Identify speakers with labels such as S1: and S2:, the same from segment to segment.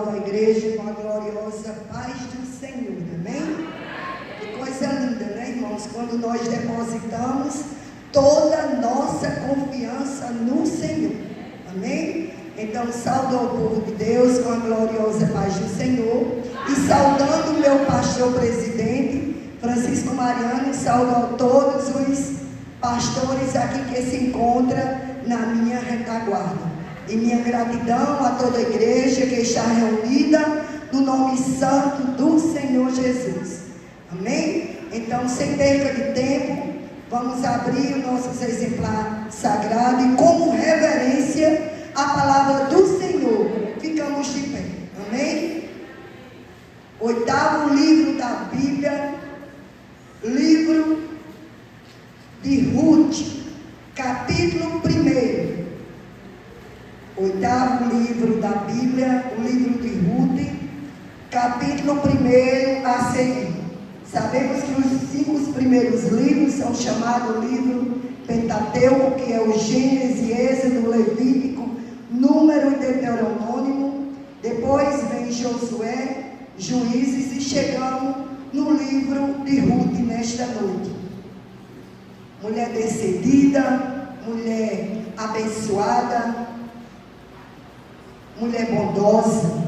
S1: A igreja com a gloriosa paz do Senhor, amém? Que coisa linda, né, irmãos? Quando nós depositamos toda a nossa confiança no Senhor, amém? Então, saúdo ao povo de Deus com a gloriosa paz do Senhor e saudando o meu pastor presidente, Francisco Mariano, e saúdo a todos os pastores aqui que se encontram na minha retaguarda. E minha gratidão a toda a igreja que está reunida no nome santo do Senhor Jesus. Amém? Então, sem perca de tempo, vamos abrir o nosso exemplar sagrado e, como reverência à palavra do Senhor, ficamos de pé. Amém? 8º livro da Bíblia, livro de Ruth, capítulo 1. 8º livro da Bíblia, o livro de Ruth, capítulo 1 a seguir. Sabemos que os 5 primeiros livros são chamados livro Pentateuco, que é o Gênesis, Êxodo, Levítico, Número e Deuteronômio. Depois vem Josué, Juízes, e chegamos no livro de Ruth nesta noite. Mulher decidida, mulher abençoada, mulher bondosa,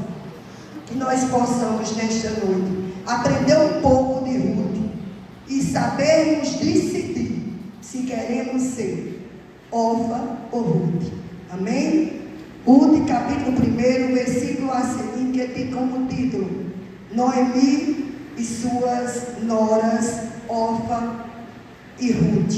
S1: que nós possamos nesta noite aprender um pouco de Ruth e sabermos decidir se queremos ser Orfa ou Ruth. Amém? Ruth, capítulo 1, versículo a seguir, que tem como título: Noemi e suas noras Orfa e Ruth.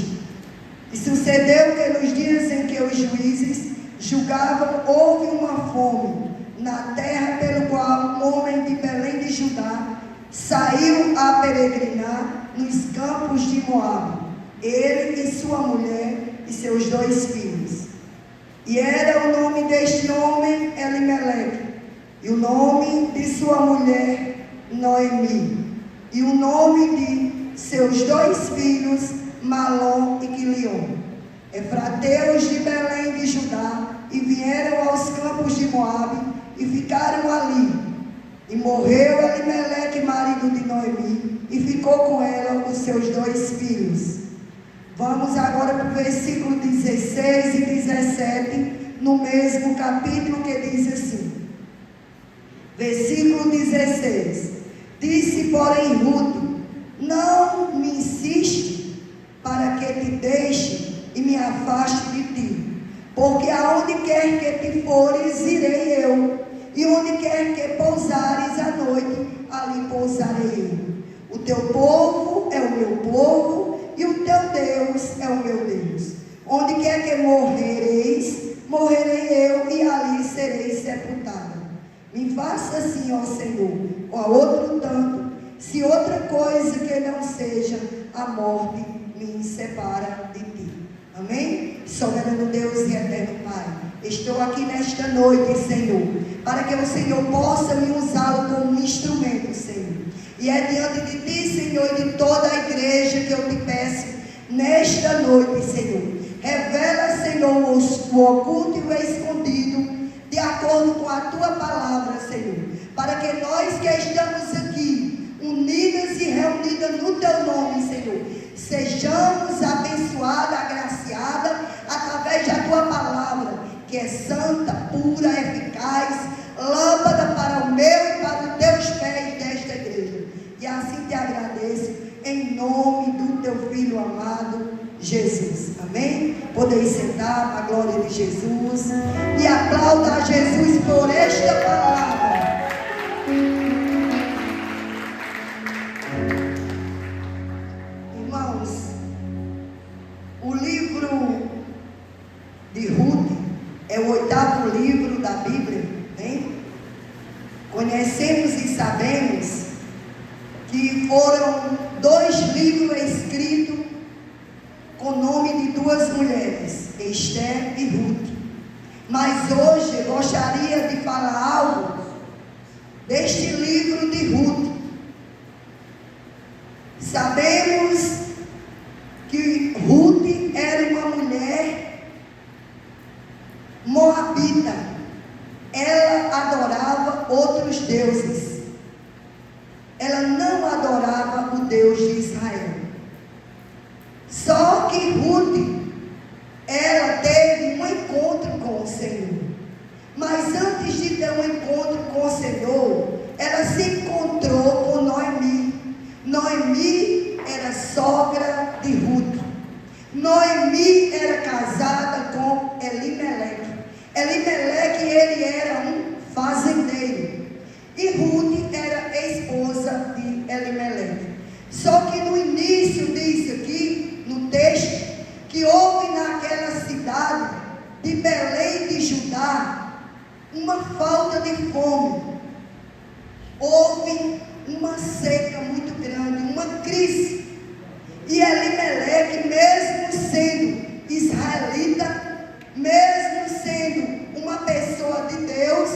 S1: E sucedeu que nos dias em que os juízes julgavam, houve uma fome na terra, pelo qual um homem de Belém de Judá saiu a peregrinar nos campos de Moabe, ele e sua mulher e seus 2 filhos. E era o nome deste homem Elimeleque, e o nome de sua mulher Noemi, e o nome de seus 2 filhos Malom e Quilion, efrateus de Belém de Judá, e vieram aos campos de Moabe e ficaram ali. E morreu Elimeleque, marido de Noemi, e ficou com ela os seus 2 filhos. Vamos agora para o versículo 16 e 17, no mesmo capítulo, que diz assim. Versículo 16: Disse, porém, Ruth: Não me insiste para que te deixe e me afaste de ti, porque aonde quer que te fores, irei eu, e onde quer que pousares à noite, ali pousarei eu. O teu povo é o meu povo, e o teu Deus é o meu Deus. Onde quer que morrereis, morrerei eu, e ali serei sepultada. Me faça assim, ó Senhor, ou a outro tanto, se outra coisa que não seja a morte me separa de ti. Amém? Soberano Deus e eterno Pai, estou aqui nesta noite, Senhor, para que o Senhor possa me usá-lo como um instrumento, Senhor. E é diante de ti, Senhor, e de toda a igreja que eu te peço nesta noite, Senhor. Revela, Senhor, o oculto e o escondido, de acordo com a tua palavra, Senhor, para que nós que estamos aqui, unidas e reunidas no teu nome, Senhor, sejamos abençoadas, agraciadas, através da tua palavra, que é santa, pura, eficaz, lâmpada para o meu e para os teus pés desta igreja. E assim te agradeço, em nome do teu Filho amado, Jesus. Amém? Podeis sentar para a glória de Jesus e aplauda a Jesus por esta palavra. Irmãos, o livro de Ruth é o 8º livro da Bíblia, hein? Conhecemos e sabemos que foram 2 livros escritos com o nome de 2 mulheres, Esther e Ruth. Mas hoje eu gostaria de falar algo deste livro de Ruth. Sabemos que Ruth era uma mulher moabita. Ela adorava outros outros deuses. Ela não adorava o Deus de Israel. Só que Ruth, ela teve um encontro com o Senhor. Mas antes de ter um encontro com o Senhor, ela se encontrou com Noemi. Noemi era sogra de Ruth. Noemi era casada com Elimeleque. Elimeleque, ele era um fazendeiro. E Ruth era esposa de Elimeleque. Só que no início diz aqui, no texto, que houve naquela cidade de Belém de Judá uma falta de fome. Houve uma seca muito grande, uma crise. E Elimeleque, mesmo sendo israelita, mesmo sendo uma pessoa de Deus,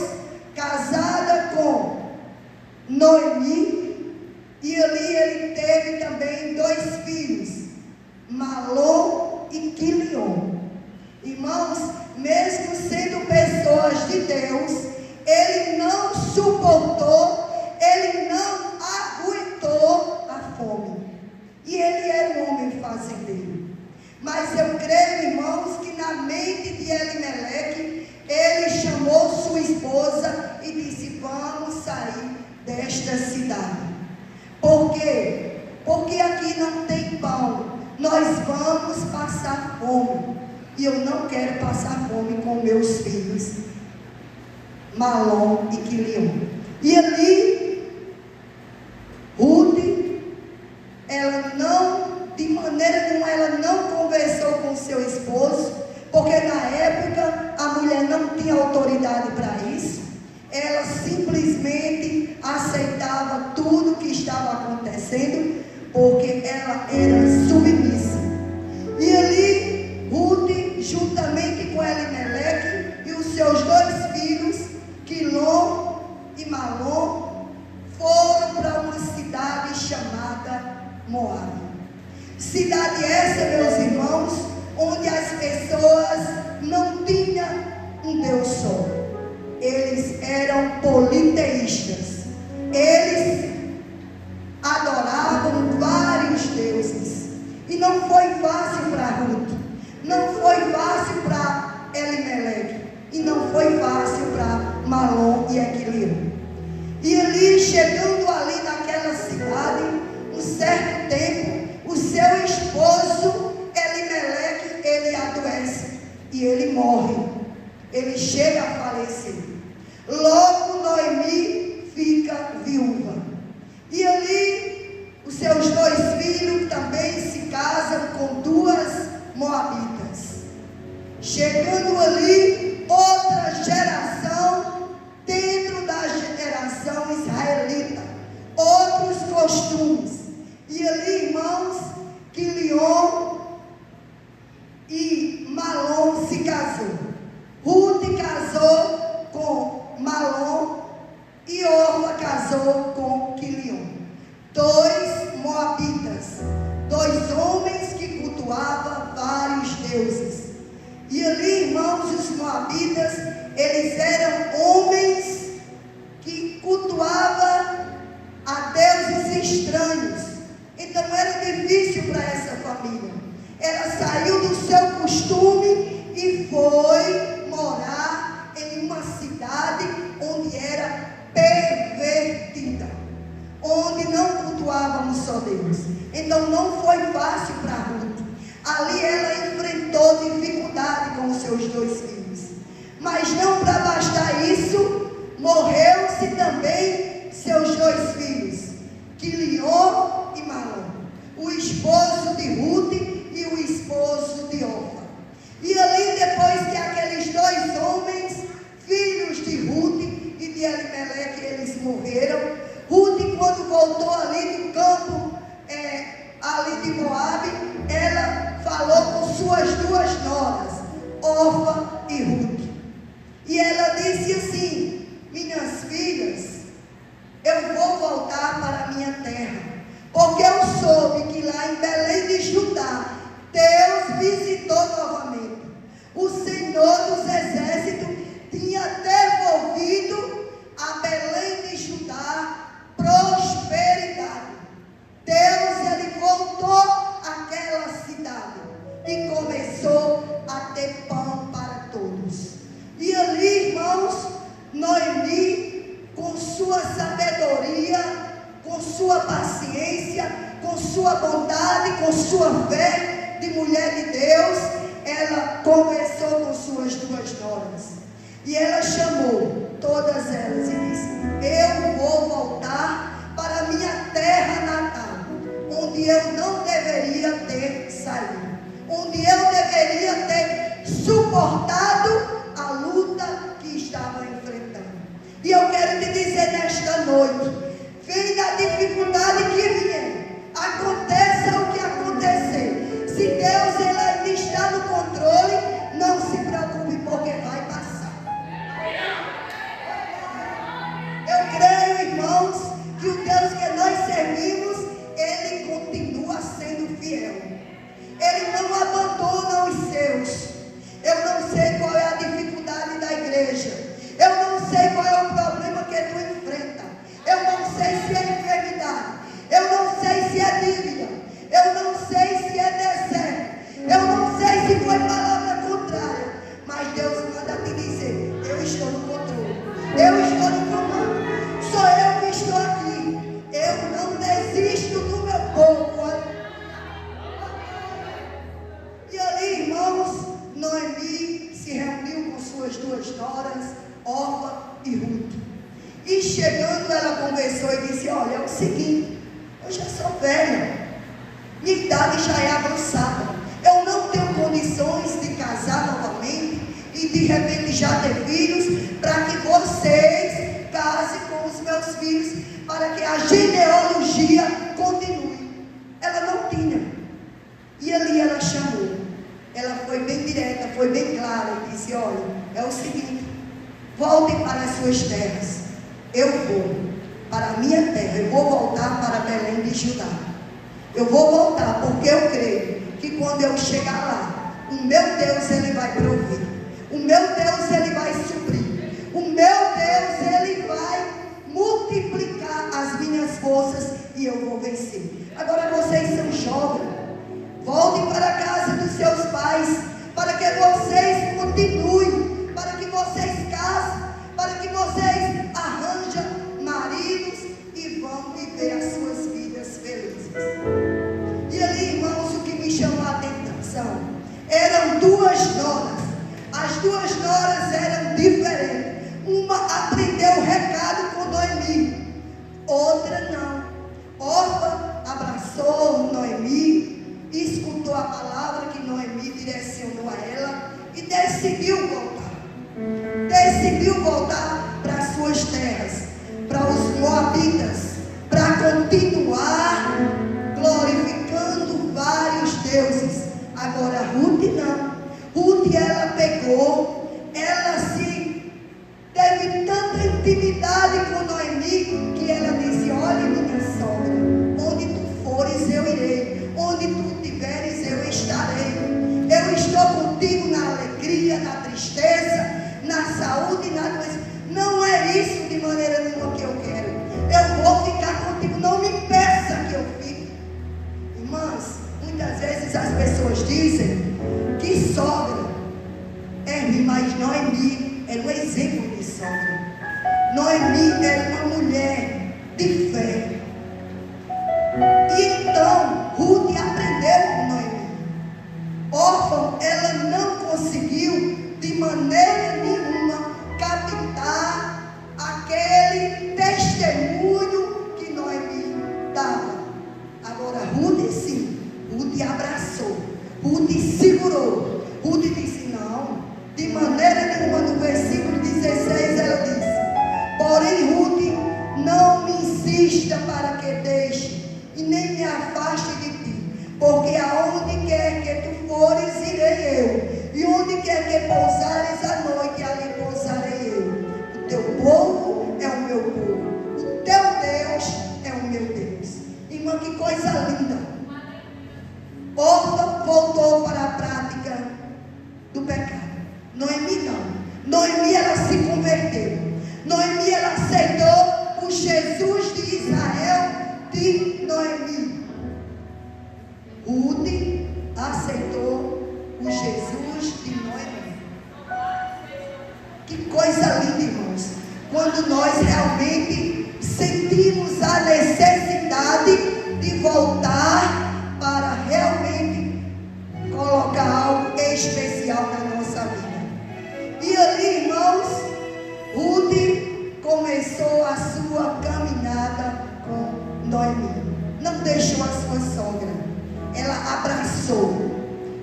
S1: casada com Noemi, e ali ele teve também 2 filhos, Malom e Quilion. Irmãos, mesmo sendo pessoas de Deus, ele não suportou, ele não aguentou a fome. E ele era um homem fazendeiro. Mas eu creio, irmãos, que na mente de Elimeleque, ele chamou sua esposa e disse: vamos sair desta cidade. Por quê? Porque aqui não tem pão. Nós vamos passar fome. E eu não quero passar fome com meus filhos, Malom e Quilion. E ali, Ruth, ela não, de maneira nenhuma, ela não conversou com seu esposo, porque na época a mulher não tinha autoridade para isso. Ela simplesmente aceitava tudo que estava acontecendo, porque ela era submissa. E ali, Ruth, juntamente com Elimeleque e os seus 2 filhos, Quilom e Malom, foram para uma cidade chamada Moabe. Cidade essa, meus irmãos, onde as pessoas não tinham um Deus só. Eles eram politeístas. Eles adoravam vários deuses. E não foi fácil para Ruth. Não foi fácil para Elimeleque. E não foi fácil para Malom e Quilion. E ali, chegando ali naquela cidade, um certo tempo, o seu esposo Elimeleque, ele adoece e ele morre. Ele chega a falecer. Logo Noemi fica viúva. E ali, os seus 2 filhos também se casam com 2 moabitas. Chegando ali, outra geração dentro da geração israelita, outros costumes. E ali, irmãos, Quilion e Malom se casou. Ruth casou com Malom e Orfa casou com Quilion. 2 moabitas, 2 homens que cultuavam vários deuses. E ali, irmãos, os moabitas, eles eram homens que cultuavam a deuses estranhos. Então era difícil para essa família. Ela saiu do seu costume e foi morar em uma cidade onde era pervertida, onde não cultuavam um só Deus. Então não foi fácil para Ruth. Ali ela enfrentou dificuldade com os seus 2 filhos. Mas não para bastar isso, morreu-se também seus 2 filhos, Quilion e Malom, o esposo de Ruth e o esposo de Orfa. E ali, depois que aqueles 2 homens, filhos de Ruth e de Elimeleque, eles morreram, Ruth, quando voltou ali do campo, ali de Moabe, ela falou com suas 2 noras, Orfa e Ruth. E ela disse assim: minhas filhas, eu vou voltar para a minha terra, porque eu soube que lá em Belém de Judá, Deus visitou novamente. O Senhor dos Exércitos tinha devolvido a Belém de sua bondade, com sua fé de mulher de Deus, ela conversou com suas duas noras. E ela chamou todas elas e disse: eu vou voltar para a minha terra natal, onde eu não deveria ter saído, onde eu deveria ter suportado a luta que estava enfrentando. E eu quero te dizer nesta noite: venha a dificuldade que vier, aconteça o que acontecer, se Deus ele ainda está no controle, não se preocupe, porque vai passar. Eu creio, irmãos, que o Deus que nós servimos, ele continua sendo fiel. Ele não abandona os seus. Eu não sei qual é a dificuldade da igreja. Eu não sei qual é o problema que tu enfrenta. Eu não sei se é enfermidade. Eu não sei se é dívida. Eu não sei se é deserto. Eu não sei se foi palavra contrária. Mas Deus manda te dizer: eu estou no controle. Eu estou no comando. Sou eu que estou aqui. Eu não desisto do meu povo. E ali, irmãos, Noemi se reuniu com suas duas noras, Orfa e Ruth. E chegando, ela conversou e disse: olha, é o seguinte, eu já sou velha, minha idade já é avançada, eu não tenho condições de casar novamente e de repente já ter filhos, para que vocês casem com os meus filhos, para que a genealogia continue. Ela não tinha. E ali ela chamou. Ela foi bem direta, foi bem clara e disse: olha, é o seguinte, voltem para as suas terras. Eu vou para a minha terra, eu vou voltar para Belém de Judá. Eu vou voltar porque eu creio que quando eu chegar lá, o meu Deus ele vai prover. O meu Deus ele vai suprir. O meu Deus ele vai multiplicar as minhas forças e eu vou vencer. Agora vocês são jovens. Voltem para a casa dos seus pais, para que vocês continuem, para que vocês casem, para que vocês arranjem maridos e vão viver as suas vidas felizes. E ali, irmãos, o que me chamou a atenção, eram duas noras. As duas noras eram diferentes. Uma aprendeu o recado com Noemi, outra não. Orfa abraçou Noemi, escutou a palavra que Noemi direcionou a ela e decidiu voltar. Decidiu voltar para as suas terras, para os moabitas, para continuar glorificando vários deuses. Agora Ruth não. Ruth ela pegou, ela se teve tanta intimidade com Noemi que ela disse: olha, minha sogra, onde tu fores eu irei. Onde tu estiveres, eu estarei. Eu estou contigo na alegria, na tristeza, na saúde e na doença. Não é isso de maneira nenhuma que eu quero. Eu vou ficar contigo. Não me peça que eu fique. Irmãs, muitas vezes as pessoas dizem que sogra é ruim, mas Noemi era um exemplo de sogra. Noemi era uma mulher de fé. E então Ruth aprendeu com Noemi. Orfa, ela não conseguiu de maneira nenhuma captar aquele testemunho que Noemi dava. Agora Ruth sim, Ruth abraçou, Ruth segurou. Ruth disse: não, de maneira nenhuma. No versículo 16 ela disse: porém Ruth, não me insista para que deixe e nem me afaste de ti, porque aonde quer que tu fores, irei eu, e onde quer que pousares a noite, ali pousarei eu. O teu povo é o meu povo, o teu Deus é o meu Deus. Irmã, que coisa linda. Orfa voltou para a prática do pecado. Noemi não. Noemi ela se converteu. Noemi ela aceitou o Jesus de Israel de Noemi. Ruth aceitou o Jesus de Noemi. Que coisa linda, irmãos. Quando nós realmente sentimos a necessidade de voltar sogra. Ela abraçou.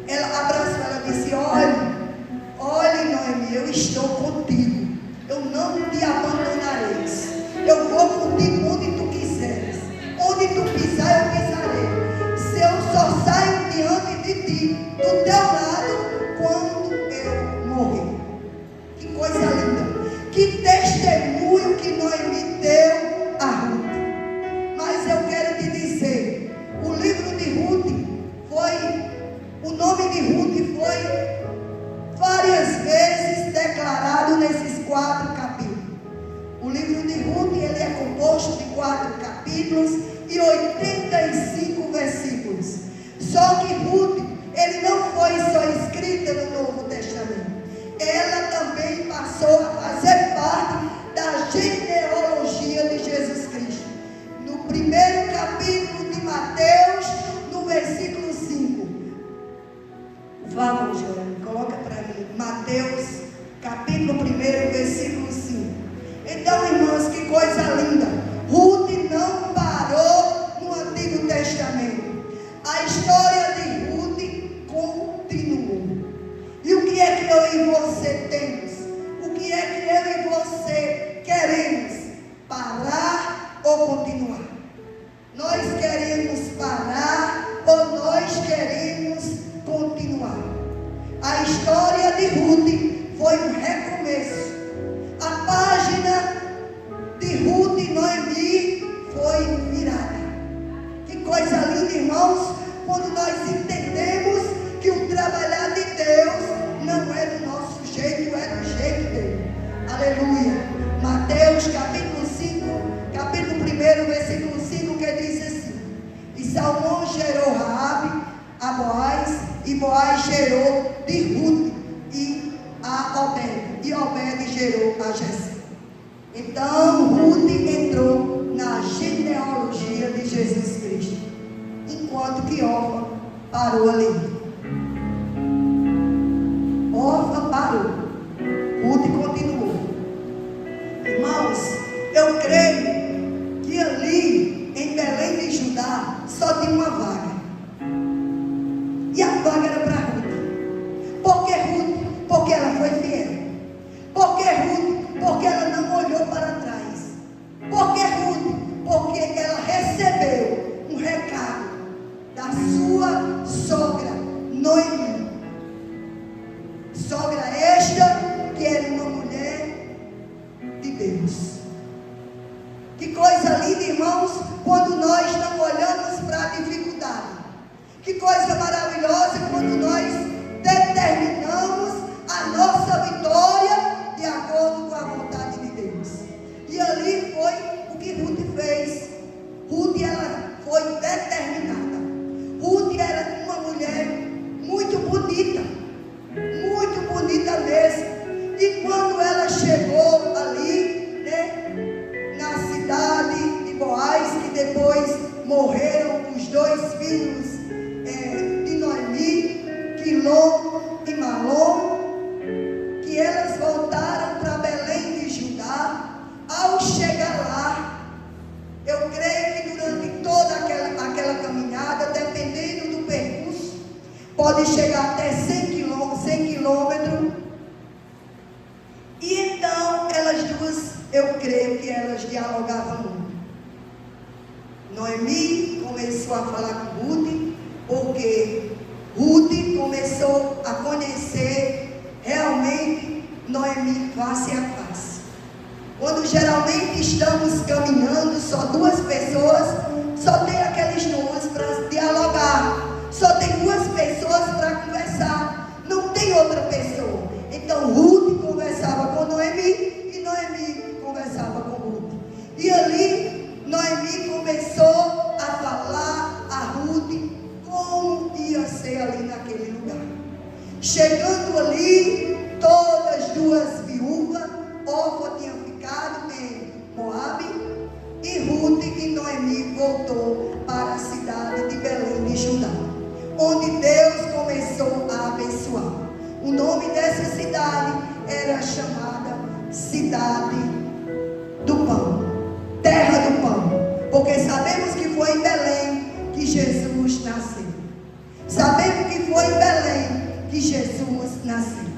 S1: Ela disse: olhe, Noemi, eu estou contigo. Eu não te abandonarei. Eu vou contigo onde tu quiseres. Onde tu pisar, eu pisarei. Se eu só saio diante de ti, do teu lado, quando eu morrer. Que coisa linda. Que testemunho que Noemi deu a Ruth. Mas eu quero te dizer, o livro de Ruth o nome de Ruth foi várias vezes declarado nesses 4 capítulos. O livro de Ruth, ele é composto de 4 capítulos e 85 versículos. Só que Ruth, ele não foi só escrita no Novo Testamento. Ela também passou a fazer parte da genealogia de Jesus Cristo. No primeiro capítulo de Mateus, no versículo 5. Vamos, Joana, coloca para mim. Mateus, capítulo 1, versículo 5. Então, irmãos, que coisa linda. Ruth não parou no Antigo Testamento. A história de Ruth continuou. E o que é que eu e você temos? O que é que eu e você queremos? Parar ou continuar? Nós queremos parar ou nós queremos continuar? A história de Ruth foi um recomeço. A página de Ruth e Noemi foi virada. Que coisa linda, irmãos, quando nós entendemos que o trabalhar de Deus não é do nosso jeito, é do jeito dele. Aleluia. Mateus capítulo 5, capítulo 1, versículo 5, que diz assim: e Salmão gerou Raabe a Boaz, e Boaz gerou de Ruth e a Obed, e Obed gerou a Jessé. Então Ruth entrou na genealogia de Jesus Cristo, enquanto que Orfa parou ali. Orfa parou, Ruth continuou. Irmãos, eu creio que ali em Belém de Judá só tinha uma vaga. E a vaga era para Ruth. Por que Ruth? Porque ela foi fiel. Por que Ruth? Porque ela não olhou para trás. Por que Ruth? Porque ela recebeu um recado da sua sogra Noemi. Sogra esta que era uma mulher de Deus. Que coisa linda, irmãos, quando nós não olhamos para a dificuldade. Que coisa maravilhosa quando nós determinamos a nossa vitória de acordo com a vontade de Deus. E ali foi o que Ruth fez. Ruth, ela foi determinada. Ruth era uma mulher muito bonita mesmo. E quando ela chegou ali, na cidade de Boaz, que depois morreram os 2 filhos de Noemi, Quilom e Malom, que elas voltaram para Belém de Judá. Ao chegar lá, eu creio que durante toda aquela caminhada, dependendo do percurso, pode chegar até 100 quilômetros. E então elas duas, eu creio que elas dialogavam muito. Noemi começou a falar com Ruth, porque Ruth começou a conhecer realmente Noemi face a face. Quando geralmente estamos caminhando, só 2 pessoas, só tem aqueles 2 para dialogar, só tem 2 pessoas para conversar, não tem outra pessoa. Então Ruth conversava com Noemi e Noemi conversava com Ruth. E ali Noemi começou a falar a Ruth como ia ser ali naquele lugar. Chegando ali, todas 2 viúvas, Orfa tinha ficado em Moabe, e Ruth e Noemi voltou para a cidade de Belém de Judá, onde Deus começou a abençoar. O nome dessa cidade era chamada Cidade do Pão, Terra do Pão, porque sabemos que foi em Belém que Jesus Jesus nasceu.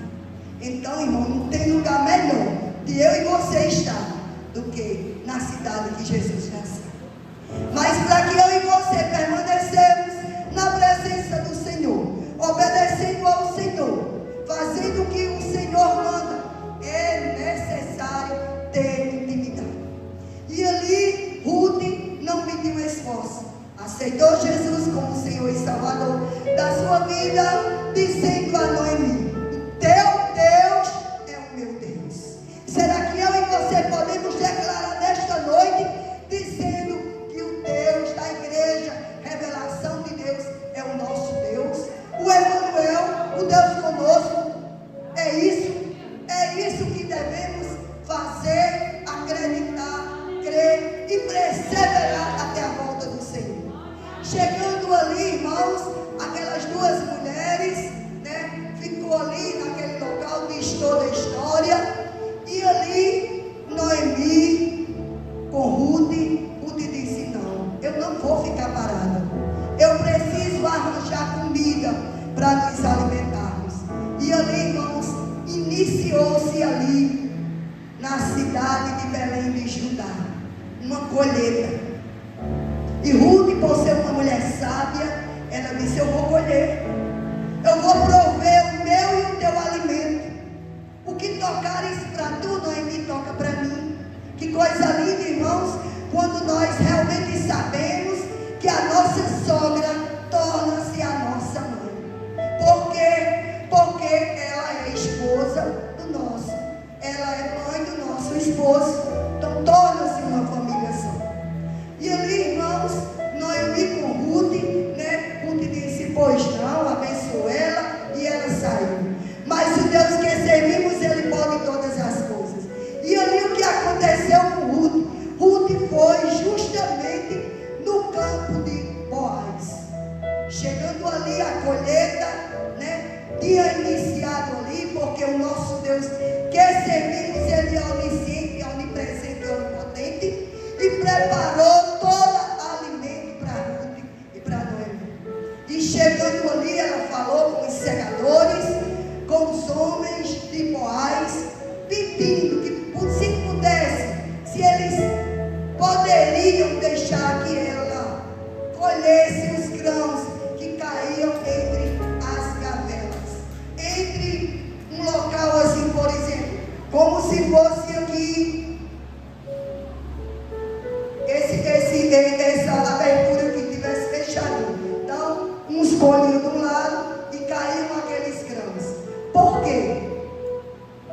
S1: Então, irmão, não tem lugar melhor de eu e você estar do que na cidade que Jesus nasceu. Mas para que eu e você permanecemos na presença do Senhor, obedecendo ao Senhor, fazendo o que o Senhor manda, é necessário ter intimidade. E ali Ruth não mediu esforço, aceitou Jesus como Senhor e Salvador da sua vida, dizendo a Noemi: teu Deus é o meu Deus. Será que eu e você podemos declarar nesta noite, dizendo que o Deus da igreja, revelação de Deus, é o nosso Deus, o Emanuel, o Deus conosco? É isso que devemos fazer, acreditar, crer e perseverar até a volta do Senhor. Chegando ali, irmãos, aquelas duas mulheres, ficou ali naquele local, diz toda a história. E ali Noemi com Ruth disse: não, eu não vou ficar parada, eu preciso arranjar comida para nos alimentarmos. E ali, irmãos, iniciou-se ali na cidade de Belém de Judá uma colheita. E Ruth, por ser uma mulher sábia, ela disse: eu vou colher, eu vou prover o meu e o teu alimento. O que tocares para tu, Noemi, toca para mim. Que coisa linda, irmãos, quando nós realmente sabemos que a nossa sogra torna-se a nossa mãe. Por quê? Porque ela é esposa do nosso, ela é mãe do nosso esposo. Então torna-se uma família só. E ali, irmãos, Noemi com Ruth, Ruth disse: pois não, abençoou ela, e ela saiu. Mas o Deus que servimos, Ele pode todas as coisas. E ali o que aconteceu com Ruth? Ruth foi justamente no campo de Boaz. Chegando ali a colheita, tinha iniciado ali, porque o nosso Deus que servimos, Ele é onisciente, onipresente, onipotente, e preparou todo alimento para Ruth e para Noemi. E chegando ali, ela falou com os segadores, com os homens de Boaz, pedindo que, se pudesse, se eles poderiam deixar que ela colhesse os grãos que caíam entre as gavelas, entre um local assim, por exemplo, como se fosse aqui essa abertura que tivesse fechado. Então, uns colhiam de um lado e caíam aqueles grãos. Por quê?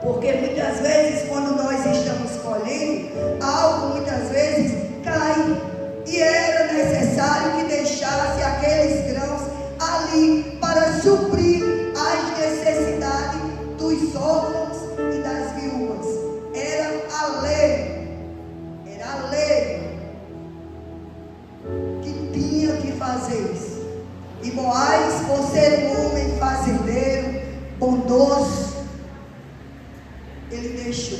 S1: Porque muitas vezes, quando nós estamos colhendo, algo muitas vezes cai. E era necessário que deixasse aqueles grãos ali para suprir as necessidades dos órfãos e das viúvas. Era a lei que tinha que fazer isso. E Boaz, por ser um homem fazendeiro, bondoso, ele deixou.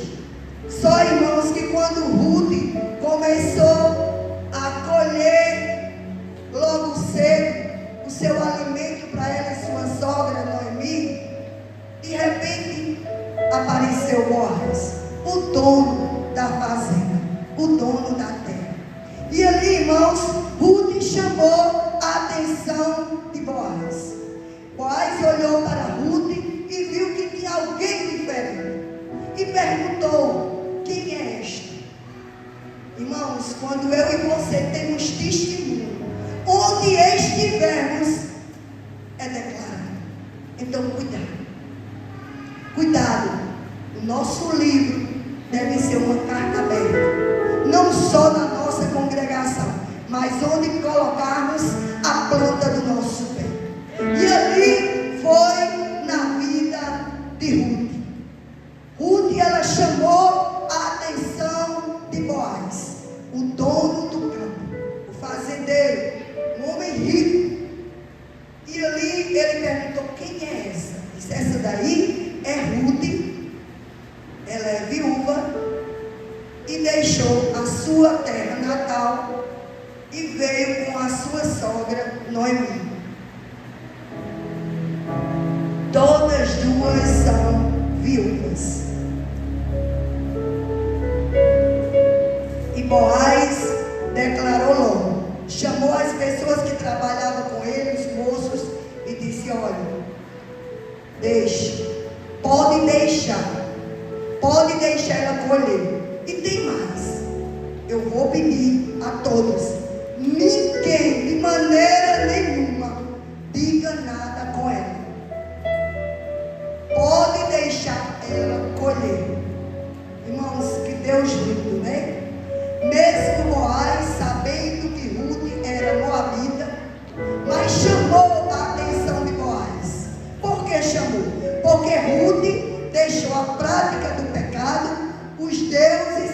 S1: Só, irmãos, que quando Ruth começou a colher logo cedo o seu alimento para ela e sua sogra Noemi, de repente apareceu Boaz, o dono da fazenda, o dono da terra. E ali, irmãos, Ruth chamou a atenção de Boaz. Boaz olhou para Ruth e viu que tinha alguém diferente. E perguntou: quem é esta? Irmãos, quando eu e você temos testemunho, onde estivermos, é declarado. Então, cuidado. O nosso livro deve ser uma carta aberta, não só na nossa congregação, mas onde colocarmos a planta do nosso pé. E ali foi na vida de Ruth. Ruth, ela chamou a atenção de Boaz, o dono do campo, o fazendeiro, um homem rico. E ali ele perguntou: quem é essa? Disse: essa daí é Ruth, ela é viúva e deixou a sua terra natal e veio com a sua sogra Noemi. Toda viúvas. E Boaz declarou logo, chamou as pessoas que trabalhavam com ele, os moços, e disse: olha, pode deixar ela colher. E tem mais, eu vou pedir a todos, ninguém, de maneira nenhuma, diga nada com ela. Pode deixar ela colher. Irmãos, que Deus lindo, né? Mesmo Boaz, sabendo que Ruth era moabita, mas chamou a atenção de Boaz. Por que chamou? Porque Ruth deixou a prática do pecado, os deuses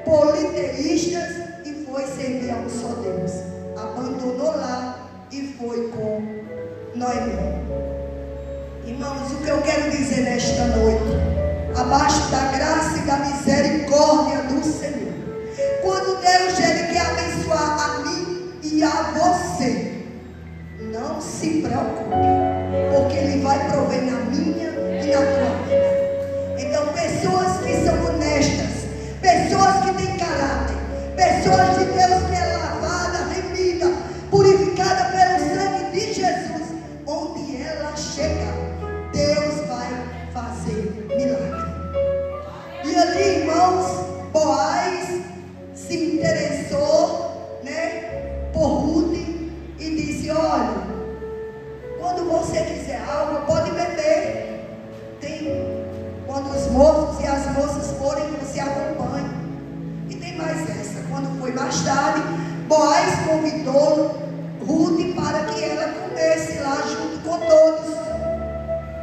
S1: politeístas, e foi servir a um só Deus. Abandonou lá e foi com Noemi. Irmãos, o que eu quero dizer nesta noite, abaixo da graça e da misericórdia do Senhor, quando Deus ele quer abençoar a mim e a você, não se preocupe, porque Ele vai prover na minha e na tua vida. Então, pessoas que são honestas, pessoas que têm caráter, pessoas de Deus que é lavada, remida, purificada pelo sangue de Jesus, onde ela chegar, Deus vai fazer milagre. E ali, irmãos, Boaz se interessou, por Ruth e disse: olha, quando você quiser algo, pode beber. Quando os moços e as moças forem, você acompanha. E tem mais essa. Quando foi mais tarde, Boaz convidou Ruth para que ela comesse lá junto com todos,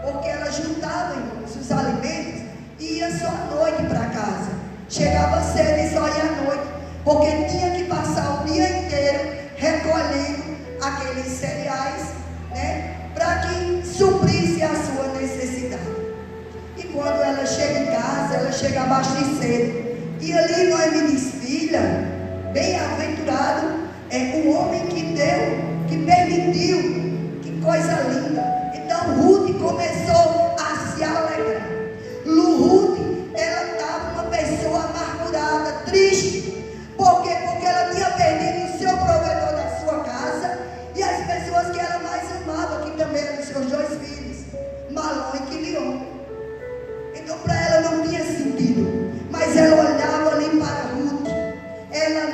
S1: porque ela juntava, irmãos, os alimentos e ia só à noite para casa. Chegava cedo e só ia à noite, porque tinha que passar o dia inteiro recolhendo aqueles cereais, para que suprisse a sua necessidade. E quando ela chega em casa, ela chega abastecida. E ali Noemi diz: filha, bem-aventurado é o homem que deu, que permitiu. Que coisa linda. Então Ruth começou a se alegrar. Ruth, ela estava uma pessoa amargurada, triste. Por quê? Porque ela tinha perdido o seu provedor da sua casa e as pessoas que ela mais amava, que também eram os seus dois filhos, Malom e Quilion. Então para ela não tinha sentido. Mas ela olhava ali para Ruth.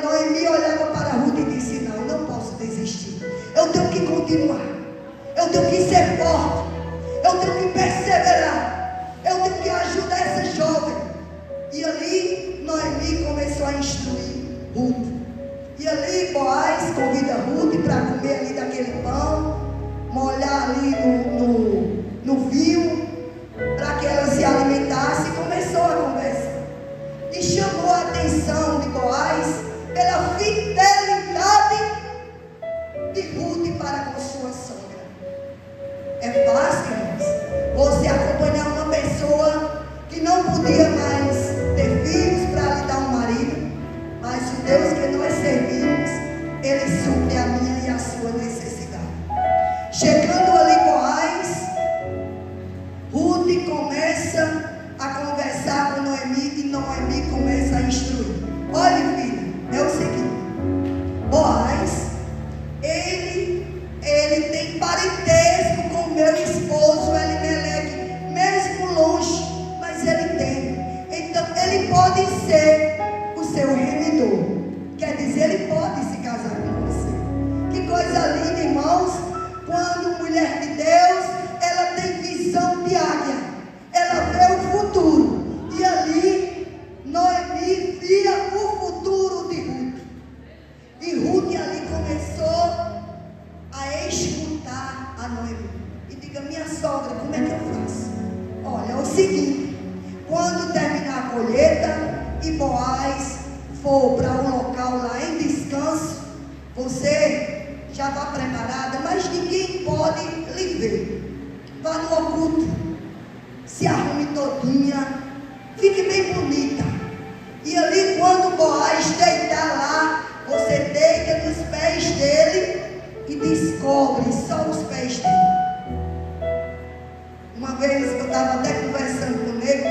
S1: Noemi olhava para Ruth e disse: não posso desistir. Eu tenho que continuar. Eu tenho que ser forte. Eu tenho que perseverar. Eu tenho que ajudar essa jovem. E ali Noemi começou a instruir Ruth. E ali Boaz convida Ruth para comer ali daquele pão, molhar ali no vinho, para que ela se alimentasse, e começou a conversa. E chamou a atenção de Boaz pela fidelidade de Ruth para com sua sogra. É fácil, irmãos, você acompanhar uma pessoa que não podia mais ter filhos para lhe dar um marido, mas o Deus que nós servimos, Ele supre a minha e a sua necessidade. Chegando ali Boaz, Ruth começa a conversar com Noemi e Noemi começa a instruir. Olha, filha, é o seguinte: Boaz, ele tem parentesco com meu esposo Elimeleque, mesmo longe, mas ele tem. Então ele pode ser o seu remidor. Quer dizer, ele pode se casar com você. Que coisa linda, irmãos, quando mulher de Deus, ela tem visão de águia, ela vê o futuro. E ali Noemi via o futuro de Ruth. E Ruth ali começou a escutar a Noemi. E diga: minha sogra, como é que eu faço? Olha, é o seguinte: quando terminar a colheita e Boaz for para um local lá em descanso, você já vá preparada, mas ninguém pode lhe ver. Vá no oculto, se arrume todinha, fique bem bonita. E ali, quando Boaz deitar lá, você deita nos pés dele e descobre só os pés dele. Uma vez eu estava até conversando com ele,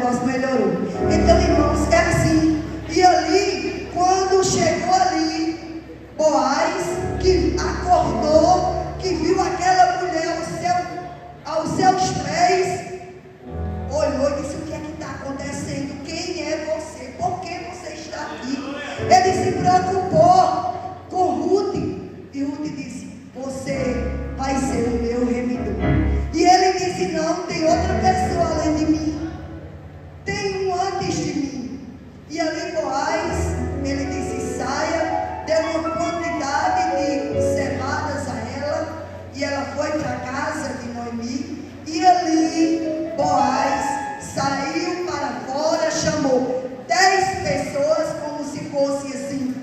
S1: negócio melhorou. Então, irmãos, é assim. E ali, quando chegou ali, Boaz, que acordou, que viu aquela mulher aos seus pés, olhou e disse: o que é que está acontecendo? Quem é você? Por que você está aqui? Ele se preocupou com Ruth, e Ruth disse: você vai ser o meu remidor. E ele disse: não, tem outra pessoa além de mim, tem um antes de mim. E ali Boaz, ele disse: saia, deu uma quantidade de cevadas a ela, e ela foi para a casa de Noemi. E ali Boaz saiu para fora, chamou 10 pessoas, como se fosse assim,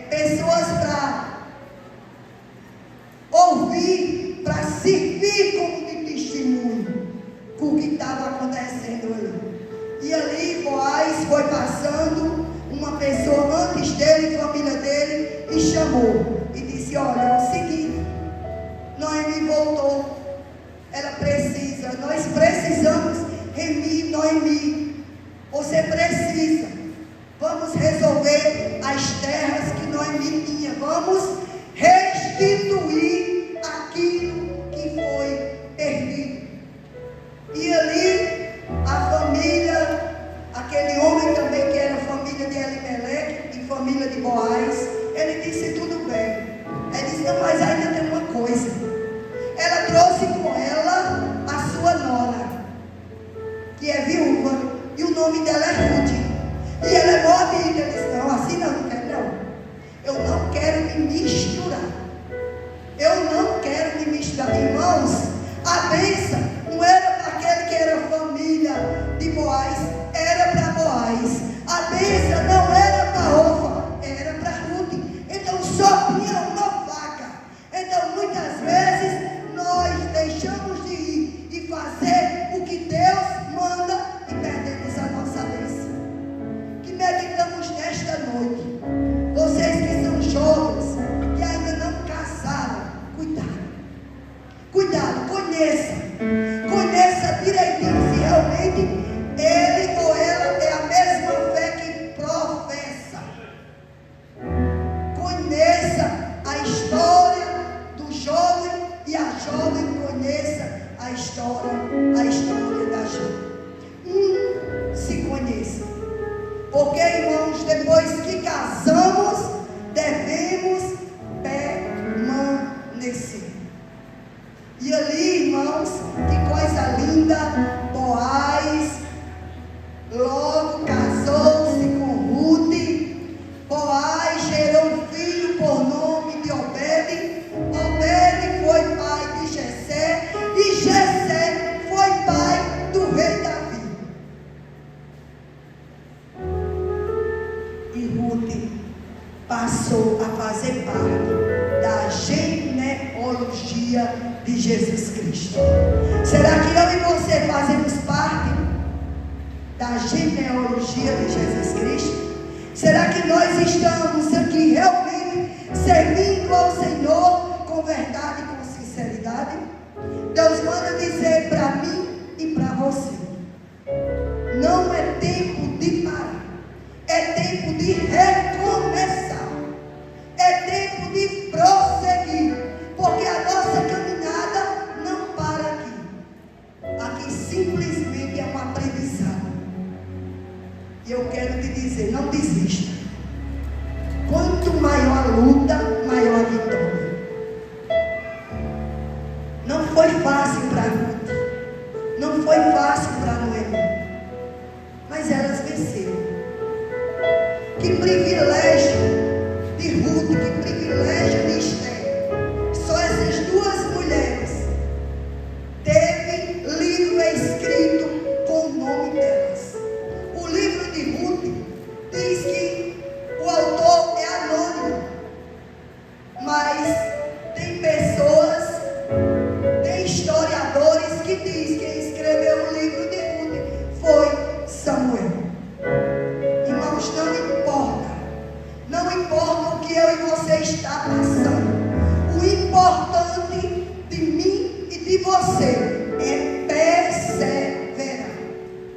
S1: pessoas para ouvir, para servir como de testemunho com o que estava acontecendo ali. E ali Boaz foi passando, uma pessoa antes dele, família dele, e chamou e disse: olha, é o seguinte, Noemi voltou, ela precisa, nós precisamos remir Noemi, você precisa, vamos resolver as terras que Noemi tinha, vamos restituir aquilo que foi perdido. E ali a família, aquele homem também que era família de Elimeleque e família de Boaz, ele disse: tudo bem. Ele disse: não, mas ainda tem uma coisa. Ela trouxe com ela a sua nora, que é viúva, e o nome dela é Ruth, e ela é moabita. Ele disse: não, assim não quero não. Eu não quero me misturar. Eu não quero me misturar. Irmãos, a bênção não era para aquele que era família de Boaz, era para Boaz. A bênção não era para Orfa, era para Ruth. Então só tinha uma vaca. Então muitas vezes nós deixamos de ir e fazer o que Deus manda e perdemos a nossa bênção. Que meditamos nesta noite. Vocês que são jovens, que ainda não casaram, cuidado, conheça direitinho se realmente ele ou ela é a mesma fé que professa. Conheça a história do jovem e a jovem conheça a história da jovem. Se conheça. Porque, irmãos, depois que casamos, devemos permanecer. E ali, irmãos, que coisa linda, Boaz logo casou-se com Ruth. Boaz gerou um filho por nome de Obed. Obed foi pai de Jessé, e Jessé foi pai do rei Davi. E Ruth passou a fazer parte da genealogia de Jesus Cristo. Será que eu e você fazemos parte da genealogia de Jesus Cristo? Será que nós estamos aqui realmente servindo ao Senhor com verdade e com sinceridade? Deus manda dizer para mim e para você: não é tempo de parar, é tempo de recomeçar, é tempo de prosseguir, porque a nossa caminhada não para aqui. Aqui simplesmente é um aprendizado. E eu quero te dizer: não desista.